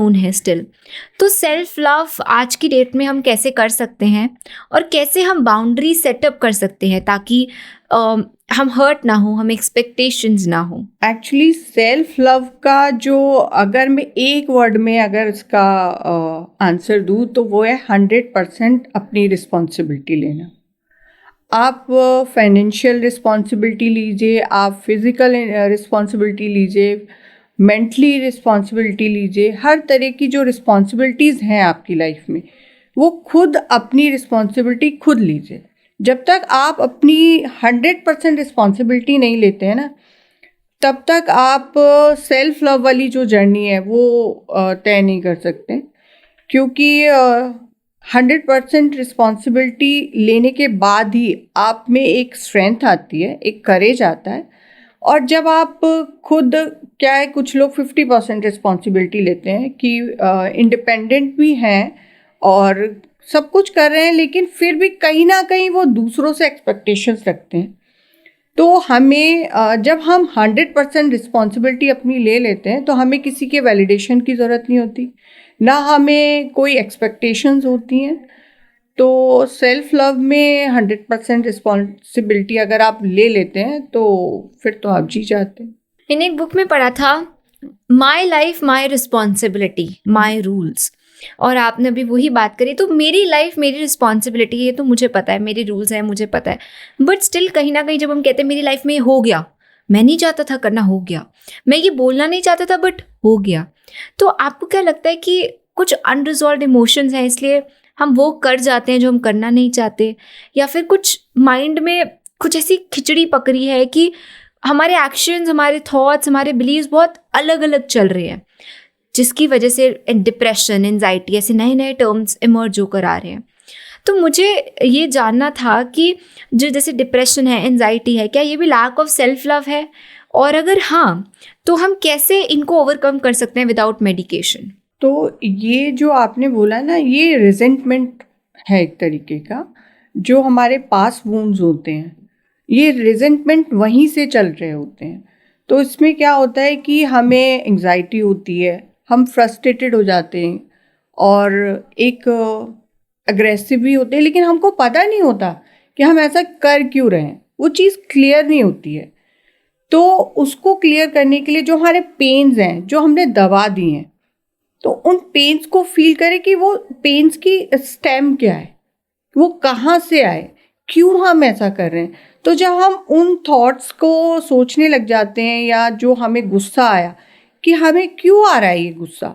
Teaspoon है still. तो self love आज की डेट में हम कैसे कर सकते हैं और कैसे हम बाउंड्री सेटअप कर सकते हैं ताकि हम हर्ट ना हो, हम एक्सपेक्टेशंस ना हो? एक्चुअली सेल्फ लव का जो, अगर मैं एक वर्ड में अगर इसका आंसर दूँ तो वो है 100% अपनी रिस्पॉन्सिबिलिटी लेना। आप फाइनेंशियल रिस्पॉन्सिबिलिटी लीजिए, आप फिज़िकल रिस्पॉन्सिबिलिटी लीजिए, मेंटली रिस्पॉन्सिबिलिटी लीजिए, हर तरह की जो रिस्पॉन्सिबिलिटीज़ हैं आपकी लाइफ में, वो खुद अपनी रिस्पॉन्सिबिलिटी खुद लीजिए। जब तक आप अपनी 100% रिस्पॉन्सिबिलिटी नहीं लेते हैं ना, तब तक आप सेल्फ लव वाली जो जर्नी है वो तय नहीं कर सकते, क्योंकि 100% रिस्पॉन्सिबिलिटी लेने के बाद ही आप में एक स्ट्रेंथ आती है, एक करेज आता है। और जब आप खुद, क्या है, कुछ लोग 50% रिस्पॉन्सिबिलिटी लेते हैं कि इंडिपेंडेंट भी हैं और सब कुछ कर रहे हैं, लेकिन फिर भी कहीं ना कहीं वो दूसरों से एक्सपेक्टेशंस रखते हैं। तो हमें जब हम 100% रिस्पॉन्सिबिलिटी अपनी ले लेते हैं तो हमें किसी के वैलिडेशन की ज़रूरत नहीं होती, ना हमें कोई एक्सपेक्टेशंस होती हैं। तो सेल्फ लव में 100% रिस्पॉन्सिबिलिटी अगर आप ले लेते हैं तो फिर तो आप जी जाते हैं। मैंने एक बुक में पढ़ा था, my life my responsibility my rules, और आपने अभी वही बात करी। तो मेरी लाइफ मेरी रिस्पॉन्सिबिलिटी है, तो मुझे पता है, मेरे रूल्स हैं, मुझे पता है। बट स्टिल कहीं ना कहीं जब हम कहते हैं मेरी लाइफ में हो गया, मैं नहीं चाहता था करना, हो गया, मैं ये बोलना नहीं चाहता था बट हो गया, तो आपको क्या लगता है कि कुछ अनरिजॉल्व इमोशंस हैं इसलिए हम वो कर जाते हैं जो हम करना नहीं चाहते, या फिर कुछ माइंड में कुछ ऐसी खिचड़ी पकड़ी है कि हमारे एक्शंस, हमारे थॉट्स, हमारे बिलीव्स बहुत अलग अलग चल रहे हैं, जिसकी वजह से डिप्रेशन, एंजाइटी, ऐसे नए नए टर्म्स इमर्ज होकर आ रहे हैं। तो मुझे ये जानना था कि जो जैसे डिप्रेशन है, एंजाइटी है, क्या ये भी लैक ऑफ सेल्फ लव है? और अगर हाँ, तो हम कैसे इनको ओवरकम कर सकते हैं विदाउट मेडिकेशन? तो ये जो आपने बोला ना, ये रिजेंटमेंट है एक तरीके का, जो हमारे पास वूंड्स होते हैं, ये रिजेंटमेंट वहीं से चल रहे होते हैं। तो इसमें क्या होता है कि हमें एंजाइटी होती है, हम फ्रस्ट्रेटेड हो जाते हैं और एक अग्रेसिव भी होते हैं, लेकिन हमको पता नहीं होता कि हम ऐसा कर क्यों रहे हैं, वो चीज़ क्लियर नहीं होती है। तो उसको क्लियर करने के लिए जो हमारे पेन्स हैं, जो हमने दबा दिए हैं, तो उन पेन्स को फील करें कि वो पेन्स की स्टेम क्या है, वो कहाँ से आए, क्यों हम ऐसा कर रहे हैं। तो जब हम उन थॉट्स को सोचने लग जाते हैं, या जो हमें गुस्सा आया कि हमें क्यों आ रहा है ये गुस्सा,